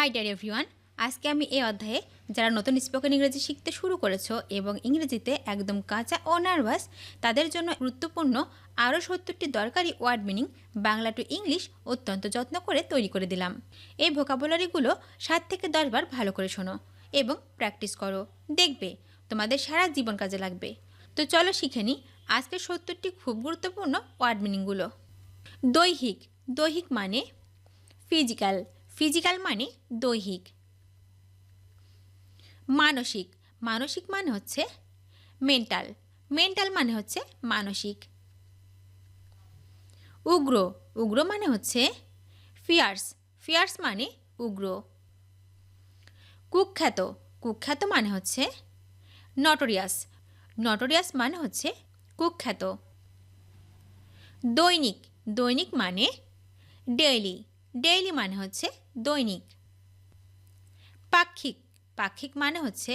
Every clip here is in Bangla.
হাই ডিয়ার এভরিওয়ান, আজকে আমি এই অধ্যায়ে যারা নতুন স্পোকেন ইংরেজি শিখতে শুরু করেছো এবং ইংরেজিতে একদম কাঁচা ও নার্ভাস তাদের জন্য গুরুত্বপূর্ণ আরও 70টি দরকারি word meaning Bangla to English অত্যন্ত যত্ন করে তৈরি করে দিলাম। এই ভোকাবুলারিগুলো 7 থেকে 10 বার ভালো করে শোনো এবং প্র্যাকটিস করো, দেখবে তোমাদের সারা জীবন কাজে লাগবে। তো চলো শিখে নিই আজকের 70টি খুব গুরুত্বপূর্ণ ওয়ার্ড মিনিংগুলো। দৈহিক, দৈহিক মানে ফিজিক্যাল, ফিজিক্যাল মানে দৈহিক। মানসিক, মানসিক মানে হচ্ছে মেন্টাল, মেন্টাল মানে হচ্ছে মানসিক। উগ্র, উগ্র মানে হচ্ছে ফিয়ার্স, ফিয়ার্স মানে উগ্র। কুখ্যাত, কুখ্যাত মানে হচ্ছে নটোরিয়াস, নটোরিয়াস মানে হচ্ছে কুখ্যাত। দৈনিক, দৈনিক মানে ডেইলি, ডেইলি মানে হচ্ছে দৈনিক। পাক্ষিক, পাক্ষিক মানে হচ্ছে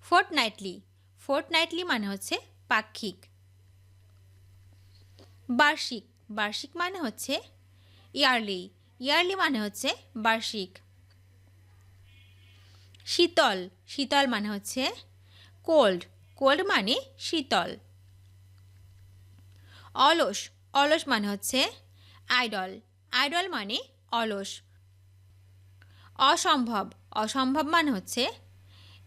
ফোর্টনাইটলি, ফোর্টনাইটলি মানে হচ্ছে পাক্ষিক। বার্ষিক, বার্ষিক মানে হচ্ছে ইয়ারলি, ইয়ারলি মানে হচ্ছে বার্ষিক। শীতল, শীতল মানে হচ্ছে কোল্ড, কোল্ড মানে শীতল। অলস, অলস মানে হচ্ছে আইডল, আইডল মানে অলস। অসম্ভব, অসম্ভব মানে হচ্ছে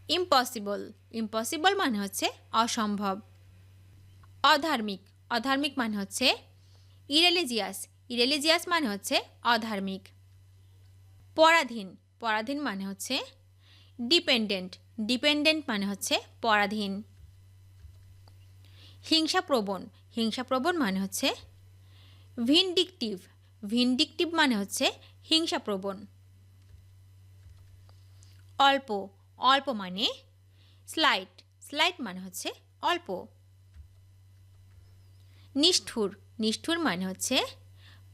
ইম্পসিবল, ইম্পসিবল মানে হচ্ছে অসম্ভব। অধার্মিক, অধার্মিক মানে হচ্ছে ইরেলিজিয়াস, ইরেলিজিয়াস মানে হচ্ছে অধার্মিক। পরাধীন, পরাধীন মানে হচ্ছে ডিপেন্ডেন্ট, ডিপেন্ডেন্ট মানে হচ্ছে পরাধীন। হিংসাপ্রবণ, হিংসাপ্রবণ মানে হচ্ছে ভিনডিকটিভ, ভিনডিকটিভ মানে হচ্ছে হিংসাপ্রবণ। অল্প, অল্প মানে স্লাইট, স্লাইট মানে হচ্ছে অল্প। নিষ্ঠুর, নিষ্ঠুর মানে হচ্ছে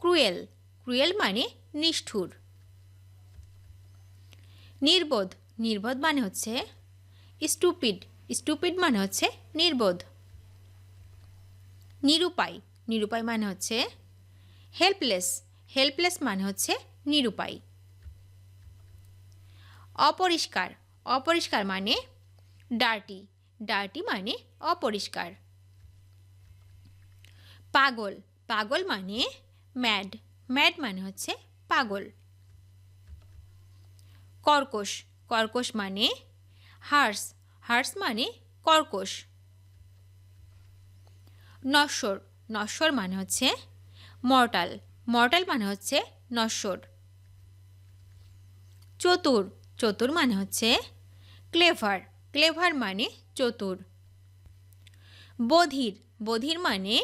ক্রুয়েল, ক্রুয়েল মানে নিষ্ঠুর। নির্বোধ, নির্বোধ মানে হচ্ছে স্টুপিড, স্টুপিড মানে হচ্ছে নির্বোধ। নিরুপায়, নিরুপায় মানে হচ্ছে হেল্পলেস, হেল্পলেস মানে হচ্ছে নিরুপায়। অপরিষ্কার, অপরিষ্কার মানে ডার্টি, ডার্টি মানে অপরিষ্কার। পাগল, পাগল মানে ম্যাড, ম্যাড মানে হচ্ছে পাগল। কর্কশ, কর্কশ মানে হার্স, হার্স মানে কর্কশ। নশ্বর, নশ্বর মানে হচ্ছে মর্টাল, মর্টাল মানে হচ্ছে নশ্বর। চতুর, চতুর মানে হচ্ছে ক্লেভার, ক্লেভার মানে চতুর। বধির, বধির মানে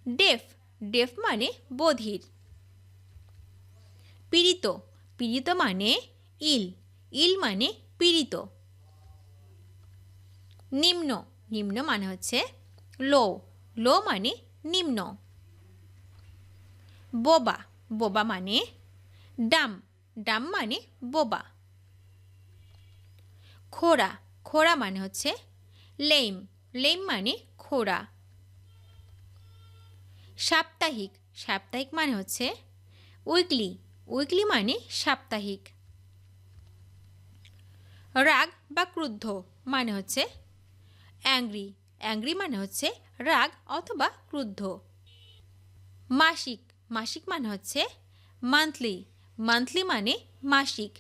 ডেফ, ডেফ মানে বধির। পীড়িত, পীড়িত মানে ইল, ইল মানে পীড়িত। নিম্ন, নিম্ন মানে হচ্ছে লো, লো মানে নিম্ন। বোবা, বোবা মানে ডাম, ডাম মানে বোবা। খোড়া, খোড়া মানে হচ্ছে লেম, লেম মানে খোড়া। সাপ্তাহিক, সাপ্তাহিক মানে হচ্ছে উইকলি, উইকলি মানে সাপ্তাহিক। রাগ বা ক্রুদ্ধ মানে হচ্ছে অ্যাংরি, অ্যাংরি মানে হচ্ছে রাগ অথবা ক্রুদ্ধ। মাসিক, মাসিক মানে হচ্ছে মান্থলি, মান্থলি মানে মাসিক।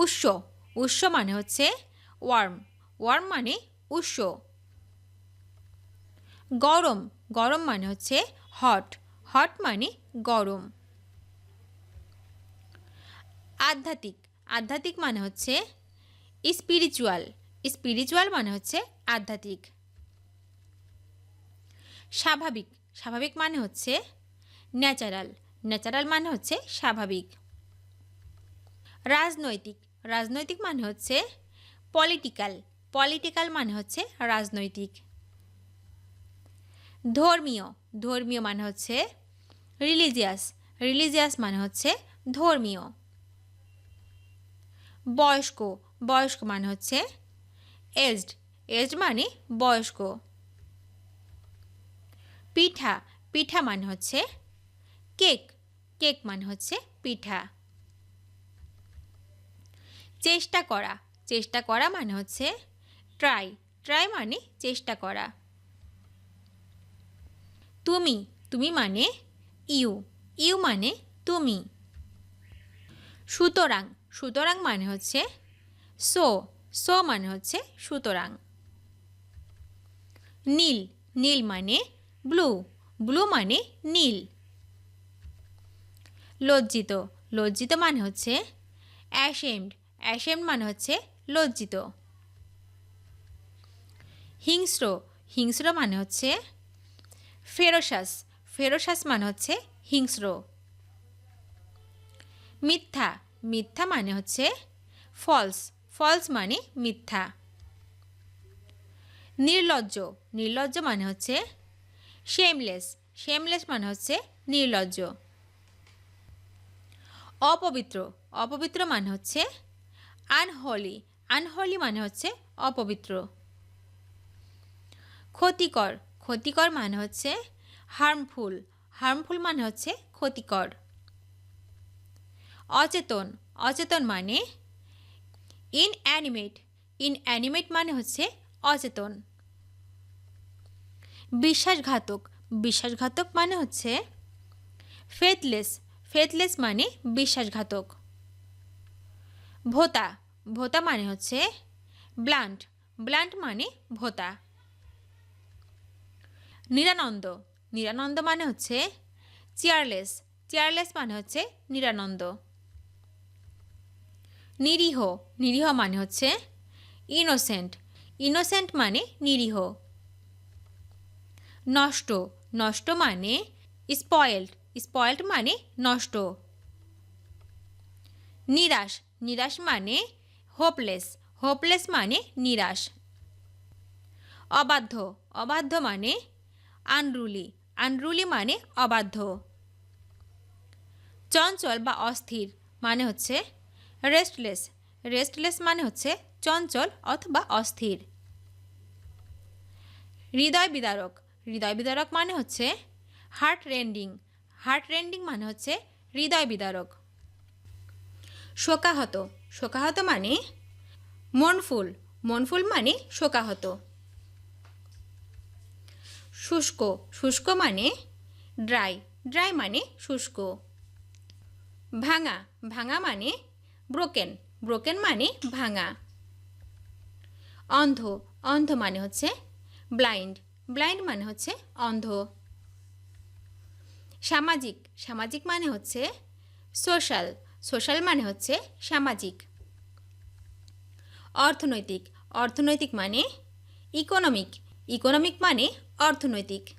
উৎস, উৎস মানে হচ্ছে ওয়ার্ম, ওয়ার্ম মানে উৎস। গরম, গরম মানে হচ্ছে হট, হট মানে গরম। আধ্যাত্মিক, আধ্যাত্মিক মানে হচ্ছে স্পিরিচুয়াল, স্পিরিচুয়াল মানে হচ্ছে আধ্যাত্মিক। স্বাভাবিক, স্বাভাবিক মানে হচ্ছে ন্যাচারাল, ন্যাচারাল মানে হচ্ছে স্বাভাবিক। রাজনৈতিক, রাজনৈতিক মানে হচ্ছে পলিটিক্যাল, পলিটিক্যাল মানে হচ্ছে রাজনৈতিক। ধর্মীয়, ধর্মীয় মানে হচ্ছে রিলিজিয়াস, রিলিজিয়াস মানে হচ্ছে ধর্মীয়। বয়স্ক, বয়স্ক মানে হচ্ছে এজড, এজড মানে বয়স্ক। পিঠা, পিঠা মানে হচ্ছে কেক, কেক মানে হচ্ছে পিঠা। চেষ্টা করা, চেষ্টা করা মানে হচ্ছে ট্রাই, ট্রাই মানে চেষ্টা করা। তুমি, তুমি মানে ইউ, ইউ মানে তুমি। সুতরাং, সুতরাং মানে হচ্ছে সো, সো মানে হচ্ছে সুতরাং। নীল, নীল মানে ব্লু, ব্লু মানে নীল। লজ্জিত, লজ্জিত মানে হচ্ছে অ্যাশেমড, অ্যাশেমড মানে হচ্ছে লজ্জিত। হিংস্র, হিংস্র মানে হচ্ছে ফেরোসাস, ফেরোসাস মানে হচ্ছে হিংস্র। মিথ্যা, মিথ্যা মানে হচ্ছে ফলস, ফলস মানে মিথ্যা। নির্লজ্জ, নির্লজ্জ মানে হচ্ছে শেমলেস, শেমলেস মানে হচ্ছে নির্লজ্জ। অপবিত্র, অপবিত্র মানে হচ্ছে আনহলি, আনহলি মানে হচ্ছে অপবিত্র। ক্ষতিকর, ক্ষতিকর মানে হচ্ছে হার্মফুল, হার্মফুল মানে হচ্ছে ক্ষতিকর। অচেতন, অচেতন মানে ইনঅ্যানিমেট, ইনঅ্যানিমেট মানে হচ্ছে অচেতন। বিশ্বাসঘাতক, বিশ্বাসঘাতক মানে হচ্ছে ফেথলেস, ফেথলেস মানে বিশ্বাসঘাতক। ভোতা, ভোতা মানে হচ্ছে ব্লান্ট, ব্লান্ট মানে ভোতা। নিরানন্দ, নিরানন্দ মানে হচ্ছে চেয়ারলেস, চেয়ারলেস মানে হচ্ছে নিরানন্দ। নিরীহ, নিরীহ মানে হচ্ছে ইনোসেন্ট, ইনোসেন্ট মানে নিরীহ। নষ্ট, নষ্ট মানে স্পয়েলড, স্পয়েলড মানে নষ্ট। নিরাশ, নিরাশ মানে হোপলেস, হোপলেস মানে নিরাশ। অবাধ্য, অবাধ্য মানে আনরুলি, আনরুলি মানে অবাধ্য। চঞ্চল বা অস্থির মানে হচ্ছে রেস্টলেস, রেস্টলেস মানে হচ্ছে চঞ্চল অথবা অস্থির। হৃদয় বিদারক, হৃদয় বিদারক মানে হচ্ছে হার্ট রেন্ডিং, হার্ট রেন্ডিং মানে হচ্ছে হৃদয় বিদারক। শোকাহত, শোকাহত মানে মনফুল, মনফুল মানে শোকাহত। শুষ্ক, শুষ্ক মানে ড্রাই, ড্রাই মানে শুষ্ক। ভাঙা, ভাঙা মানে ব্রোকেন, ব্রোকেন মানে ভাঙা। অন্ধ, অন্ধ মানে হচ্ছে ব্লাইন্ড, ব্লাইন্ড মানে হচ্ছে অন্ধ। সামাজিক, সামাজিক মানে হচ্ছে সোশ্যাল, সোশ্যাল মানে হচ্ছে সামাজিক। অর্থনৈতিক, অর্থনৈতিক মানে ইকোনমিক, ইকোনমিক মানে অর্থনৈতিক।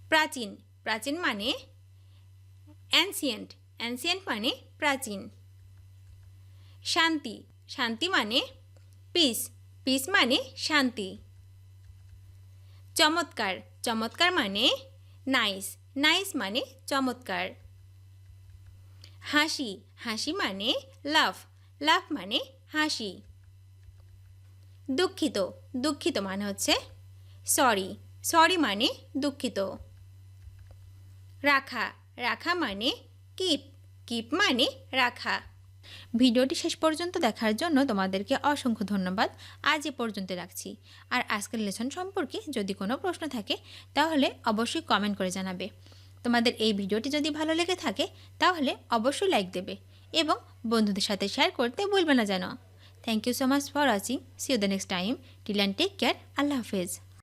প্রাচীন, প্রাচীন মানে অ্যানসিয়েন্ট, অ্যানসিয়েন্ট মানে প্রাচীন। শান্তি, শান্তি মানে পিস, পিস মানে শান্তি। চমৎকার, চমৎকার মানে নাইস, নাইস মানে চমৎকার। হাসি, হাসি মানে লাফ, লাফ মানে হাসি। দুঃখিত, দুঃখিত মানে হচ্ছে সরি, সরি মানে দুঃখিত। রাখা, রাখা মানে কিপ, কিপ মানে রাখা। ভিডিওটি শেষ পর্যন্ত দেখার জন্য তোমাদেরকে অসংখ্য ধন্যবাদ। আজ এ পর্যন্ত রাখছি। আর আজকের লেসন সম্পর্কে যদি কোনো প্রশ্ন থাকে তাহলে অবশ্যই কমেন্ট করে জানাবে। তোমাদের এই ভিডিওটি যদি ভালো লেগে থাকে তাহলে অবশ্যই লাইক দেবে এবং বন্ধুদের সাথে শেয়ার করতে ভুলবে না যেন। Thank you so much for watching. See you the next time. Till and take care. আল্লাহ হাফেজ।